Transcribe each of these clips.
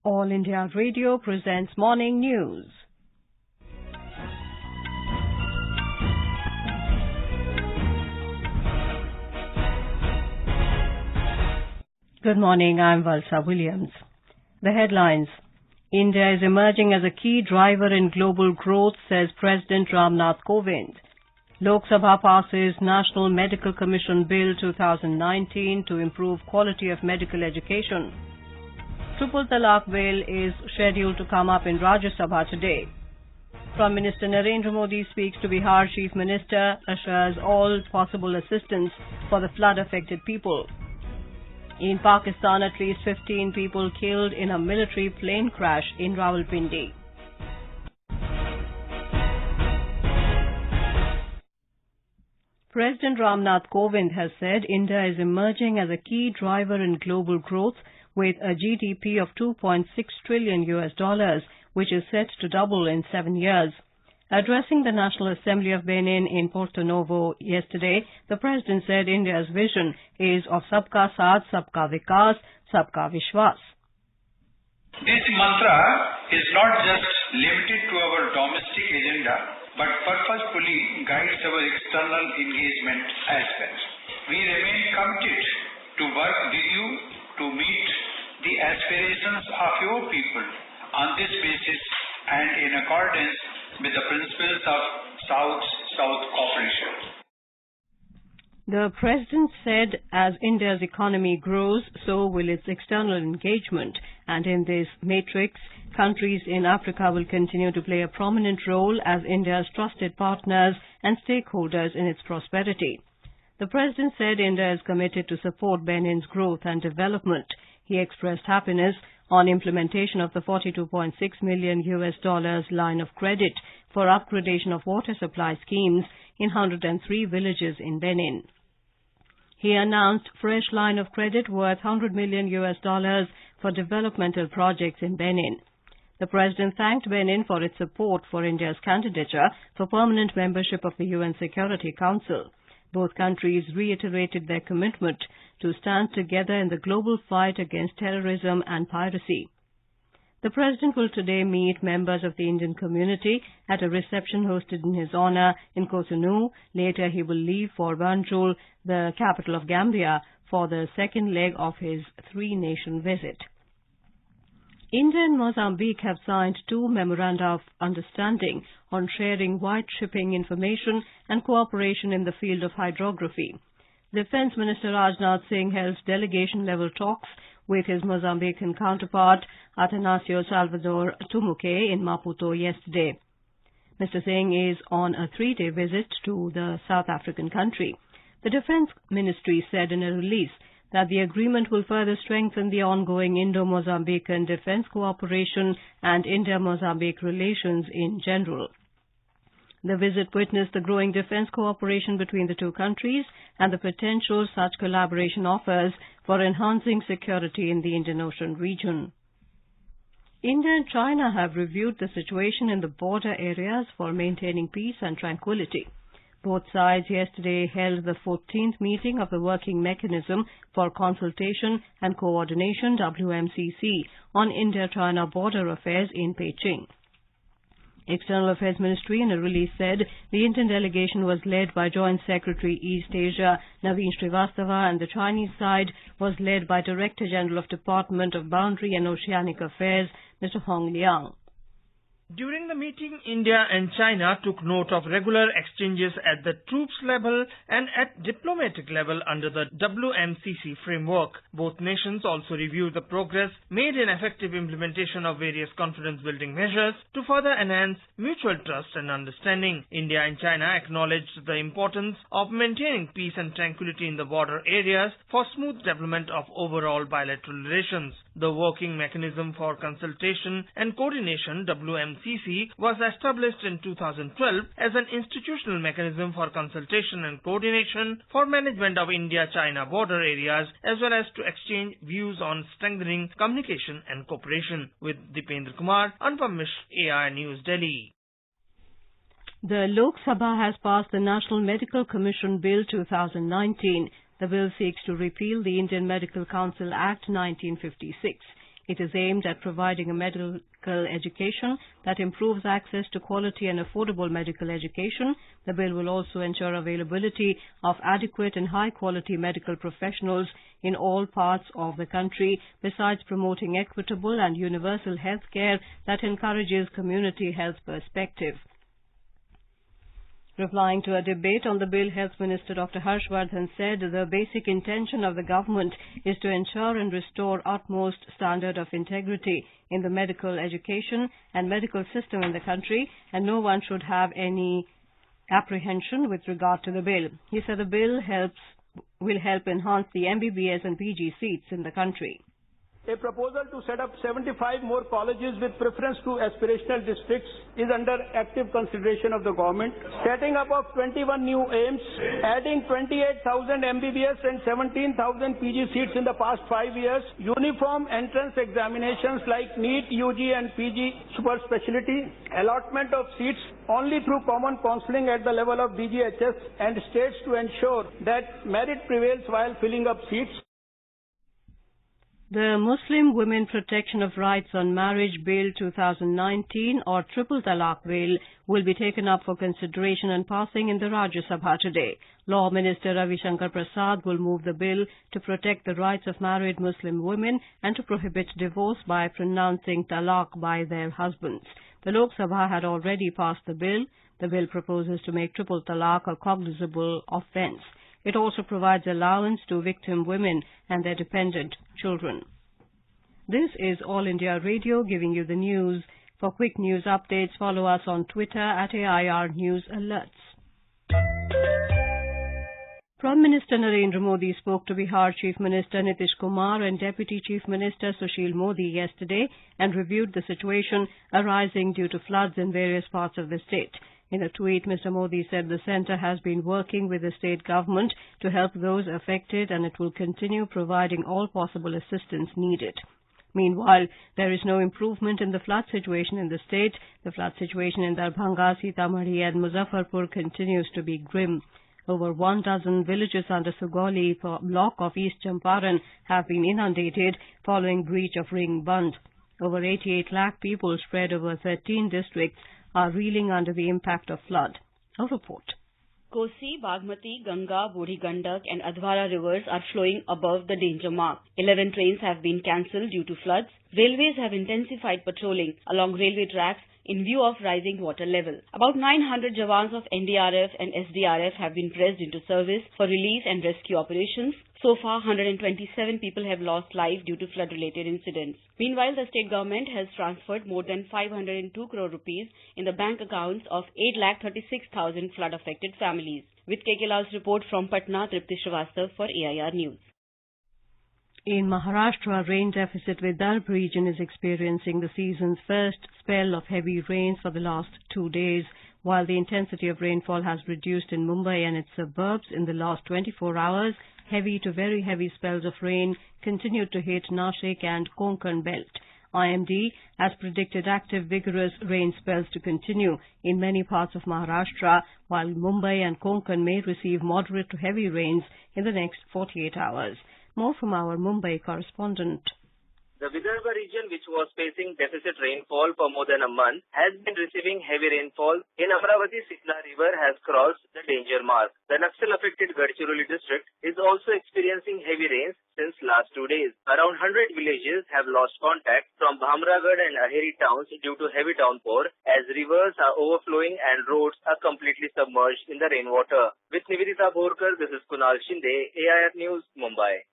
All India Radio presents Morning News. Good morning, I'm Valsa Williams. The headlines. India is emerging as a key driver in global growth, says President Ram Nath Kovind. Lok Sabha passes National Medical Commission Bill 2019 to improve quality of medical education. Triple Talaq Bill is scheduled to come up in Rajya Sabha today. Prime Minister Narendra Modi speaks to Bihar Chief Minister, assures all possible assistance for the flood-affected people. In Pakistan, at least 15 people killed in a military plane crash in Rawalpindi. President Ram Nath Kovind has said India is emerging as a key driver in global growth with a GDP of $2.6 trillion, which is set to double in 7 years. Addressing the National Assembly of Benin in Porto Novo yesterday, the President said India's vision is of Sabka Saath, Sabka Vikas, Sabka Vishwas. This mantra is not just limited to our domestic agenda, but purposefully guides our external engagement as well. We remain committed to work with you to meet the aspirations of your people on this basis and in accordance with the principles of South-South cooperation. The President said as India's economy grows, so will its external engagement, and in this matrix, countries in Africa will continue to play a prominent role as India's trusted partners and stakeholders in its prosperity. The President said India is committed to support Benin's growth and development. He expressed happiness on implementation of the $42.6 million line of credit for upgradation of water supply schemes in 103 villages in Benin. He announced fresh line of credit worth $100 million for developmental projects in Benin. The President thanked Benin for its support for India's candidature for permanent membership of the UN Security Council. Both countries reiterated their commitment to stand together in the global fight against terrorism and piracy. The President will today meet members of the Indian community at a reception hosted in his honor in Cotonou. Later, he will leave for Banjul, the capital of Gambia, for the second leg of his three-nation visit. India and Mozambique have signed 2 memoranda of understanding on sharing white shipping information and cooperation in the field of hydrography. Defence Minister Rajnath Singh held delegation-level talks with his Mozambican counterpart Atanasio Salvador Tumuke in Maputo yesterday. Mr. Singh is on a 3-day visit to the South African country. The Defence Ministry said in a release that the agreement will further strengthen the ongoing Indo-Mozambican defence cooperation and India-Mozambique relations in general. The visit witnessed the growing defence cooperation between the two countries and the potential such collaboration offers for enhancing security in the Indian Ocean region. India and China have reviewed the situation in the border areas for maintaining peace and tranquility. Both sides yesterday held the 14th meeting of the Working Mechanism for Consultation and Coordination WMCC on India-China border affairs in Beijing. External Affairs Ministry in a release said the Indian delegation was led by Joint Secretary East Asia Naveen Srivastava and the Chinese side was led by Director General of Department of Boundary and Oceanic Affairs Mr. Hong Liang. During the meeting, India and China took note of regular exchanges at the troops level and at diplomatic level under the WMCC framework. Both nations also reviewed the progress made in effective implementation of various confidence-building measures to further enhance mutual trust and understanding. India and China acknowledged the importance of maintaining peace and tranquility in the border areas for smooth development of overall bilateral relations. The Working Mechanism for Consultation and Coordination WMCC was established in 2012 as an institutional mechanism for consultation and coordination for management of India-China border areas as well as to exchange views on strengthening communication and cooperation. With Dipendra Kumar, Anupam Mishra, AI News, Delhi. The Lok Sabha has passed the National Medical Commission Bill 2019. The bill seeks to repeal the Indian Medical Council Act 1956. It is aimed at providing a medical education that improves access to quality and affordable medical education. The bill will also ensure availability of adequate and high-quality medical professionals in all parts of the country, besides promoting equitable and universal health care that encourages community health perspective. Replying to a debate on the bill, Health Minister Dr. Harshvardhan said the basic intention of the government is to ensure and restore utmost standard of integrity in the medical education and medical system in the country, and no one should have any apprehension with regard to the bill. He said the bill will help enhance the MBBS and PG seats in the country. A proposal to set up 75 more colleges with preference to aspirational districts is under active consideration of the government. Setting up of 21 new AIIMS, adding 28,000 MBBS and 17,000 PG seats in the past 5 years, uniform entrance examinations like NEET, UG and PG super specialty, allotment of seats only through common counselling at the level of DGHS and states to ensure that merit prevails while filling up seats. The Muslim Women Protection of Rights on Marriage Bill 2019 or Triple Talaq Bill will be taken up for consideration and passing in the Rajya Sabha today. Law Minister Ravi Shankar Prasad will move the bill to protect the rights of married Muslim women and to prohibit divorce by pronouncing talaq by their husbands. The Lok Sabha had already passed the bill. The bill proposes to make triple talaq a cognizable offence. It also provides allowance to victim women and their dependent children. This is All India Radio giving you the news. For quick news updates, follow us on Twitter at AIR News Alerts. Prime Minister Narendra Modi spoke to Bihar Chief Minister Nitish Kumar and Deputy Chief Minister Sushil Modi yesterday and reviewed the situation arising due to floods in various parts of the state. In a tweet, Mr. Modi said the centre has been working with the state government to help those affected and it will continue providing all possible assistance needed. Meanwhile, there is no improvement in the flood situation in the state. The flood situation in Darbhanga, Sitamarhi and Muzaffarpur continues to be grim. Over 12 villages under Sugoli block of East Champaran have been inundated following breach of Ring Bund. Over 88 lakh people spread over 13 districts are reeling under the impact of flood. A report. Kosi, Bagmati, Ganga, Buri Gandak and Adhwara rivers are flowing above the danger mark. 11 trains have been cancelled due to floods. Railways have intensified patrolling along railway tracks in view of rising water level. About 900 jawans of NDRF and SDRF have been pressed into service for relief and rescue operations. So far, 127 people have lost life due to flood-related incidents. Meanwhile, the state government has transferred more than 502 crore rupees in the bank accounts of 8,36,000 flood-affected families. With KK Lal's report from Patna, Tripti Srivastava for AIR News. In Maharashtra, rain deficit Vidarbha region is experiencing the season's first spell of heavy rains for the last 2 days, while the intensity of rainfall has reduced in Mumbai and its suburbs in the last 24 hours. Heavy to very heavy spells of rain continued to hit Nashik and Konkan belt. IMD has predicted active vigorous rain spells to continue in many parts of Maharashtra, while Mumbai and Konkan may receive moderate to heavy rains in the next 48 hours. More from our Mumbai correspondent. The Vidarbha region, which was facing deficit rainfall for more than a month, has been receiving heavy rainfall. In Amravati, Sitna river has crossed the danger mark. The Naxal-affected Gadchiroli district is also experiencing heavy rains since last 2 days. Around 100 villages have lost contact from Bhamragad and Aheri towns due to heavy downpour, as rivers are overflowing and roads are completely submerged in the rainwater. With Nivedita Borkar, this is Kunal Shinde, AIR News, Mumbai.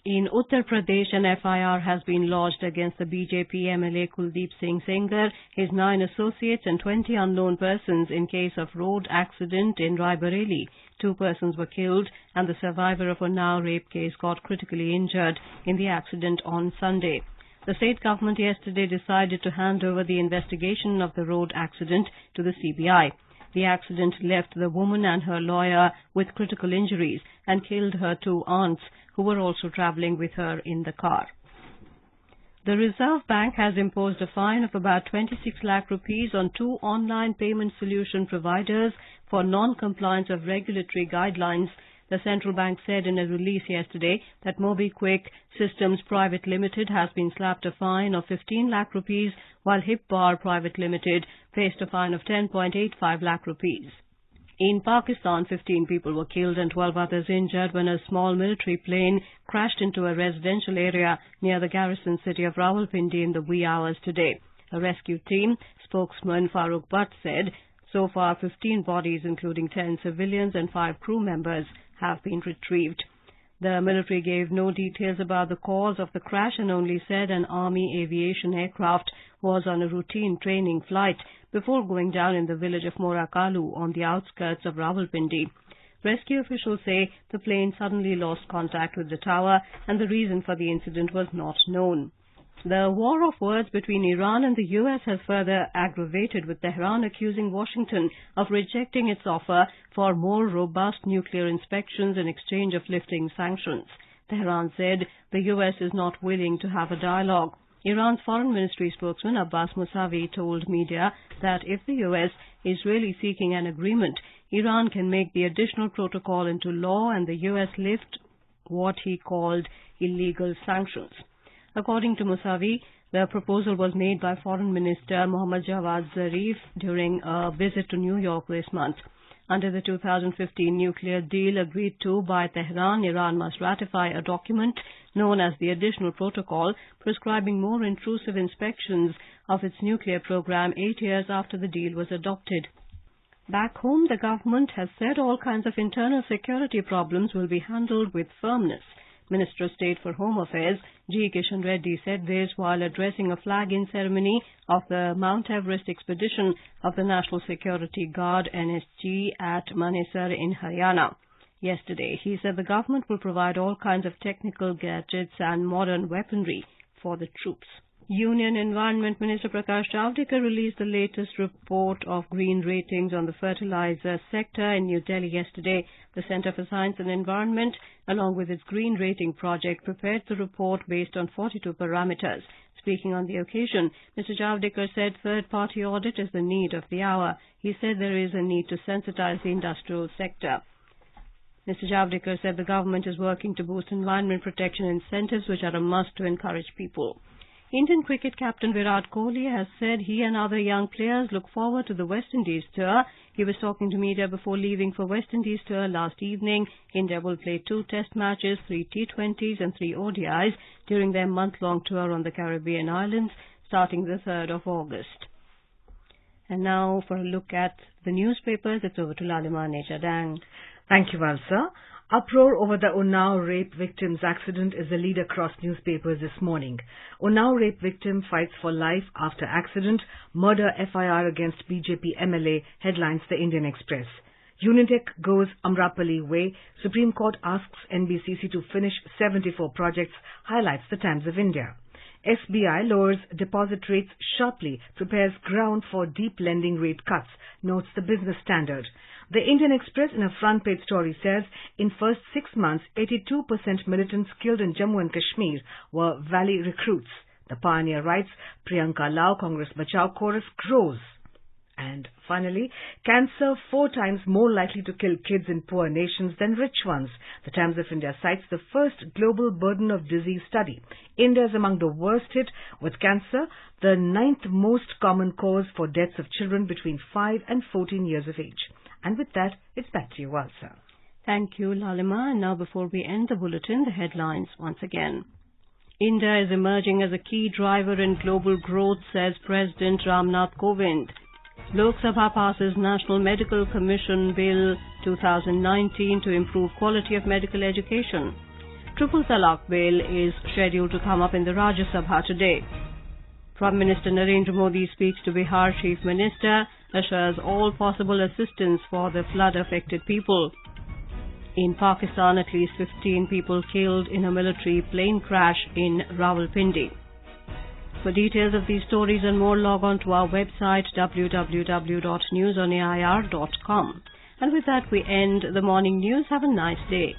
In Uttar Pradesh, an FIR has been lodged against the BJP MLA Kuldeep Singh Sengar, his 9 associates and 20 unknown persons in case of road accident in Raebareli. 2 persons were killed and the survivor of a Unnao rape case got critically injured in the accident on Sunday. The state government yesterday decided to hand over the investigation of the road accident to the CBI. The accident left the woman and her lawyer with critical injuries and killed her 2 aunts, who were also travelling with her in the car. The Reserve Bank has imposed a fine of about 26 lakh rupees on 2 online payment solution providers for non-compliance of regulatory guidelines. The central bank said in a release yesterday that MobiKwik Systems Private Limited has been slapped a fine of 15 lakh rupees, while HipBar Private Limited faced a fine of 10.85 lakh rupees. In Pakistan, 15 people were killed and 12 others injured when a small military plane crashed into a residential area near the garrison city of Rawalpindi in the wee hours today. A rescue team spokesman Farooq Butt said so far 15 bodies, including 10 civilians and 5 crew members, have been retrieved. The military gave no details about the cause of the crash and only said an army aviation aircraft was on a routine training flight before going down in the village of Morakalu on the outskirts of Rawalpindi. Rescue officials say the plane suddenly lost contact with the tower and the reason for the incident was not known. The war of words between Iran and the U.S. has further aggravated, with Tehran accusing Washington of rejecting its offer for more robust nuclear inspections in exchange of lifting sanctions. Tehran said the U.S. is not willing to have a dialogue. Iran's Foreign Ministry spokesman Abbas Mousavi told media that if the U.S. is really seeking an agreement, Iran can make the additional protocol into law and the U.S. lift what he called illegal sanctions. According to Mousavi, the proposal was made by Foreign Minister Mohammad Javad Zarif during a visit to New York this month. Under the 2015 nuclear deal agreed to by Tehran, Iran must ratify a document known as the Additional Protocol, prescribing more intrusive inspections of its nuclear program 8 years after the deal was adopted. Back home, the government has said all kinds of internal security problems will be handled with firmness. Minister of State for Home Affairs G. Kishan Reddy said this while addressing a flag-in ceremony of the Mount Everest expedition of the National Security Guard NSG at Manesar in Haryana. Yesterday, he said the government will provide all kinds of technical gadgets and modern weaponry for the troops. Union Environment Minister Prakash Javadekar released the latest report of green ratings on the fertilizer sector in New Delhi yesterday. The Centre for Science and Environment, along with its green rating project, prepared the report based on 42 parameters. Speaking on the occasion, Mr. Javadekar said third-party audit is the need of the hour. He said there is a need to sensitize the industrial sector. Mr. Javadekar said the government is working to boost environment protection incentives, which are a must to encourage people. Indian cricket captain Virat Kohli has said he and other young players look forward to the West Indies tour. He was talking to media before leaving for West Indies tour last evening. India will play 2 test matches, 3 T20s and 3 ODIs during their month-long tour on the Caribbean islands, starting the 3rd of August. And now for a look at the newspapers, it's over to Lalima Nechadang. Thank you, Valsa. Uproar over the Unnao rape victim's accident is the lead across newspapers this morning. Unnao rape victim fights for life after accident. Murder FIR against BJP MLA, headlines the Indian Express. Unitech goes Amrapali way. Supreme Court asks NBCC to finish 74 projects, highlights the Times of India. SBI lowers deposit rates sharply, prepares ground for deep lending rate cuts, notes the Business Standard. The Indian Express in a front-page story says, in first 6 months, 82% militants killed in Jammu and Kashmir were Valley recruits. The Pioneer writes, Priyanka Lau Congress Bachao chorus grows. And finally, cancer 4 times more likely to kill kids in poor nations than rich ones. The Times of India cites the first global burden of disease study. India is among the worst hit with cancer, the 9th most common cause for deaths of children between 5 and 14 years of age. And with that, it's back to you, Valsa. Thank you, Lalima. And now before we end the bulletin, the headlines once again. India is emerging as a key driver in global growth, says President Ram Nath Kovind. Lok Sabha passes National Medical Commission Bill 2019 to improve quality of medical education. Triple Talaq Bill is scheduled to come up in the Rajya Sabha today. Prime Minister Narendra Modi speaks to Bihar Chief Minister, assures all possible assistance for the flood-affected people. In Pakistan, at least 15 people killed in a military plane crash in Rawalpindi. For details of these stories and more, log on to our website www.newsonair.com. And with that, we end the morning news. Have a nice day.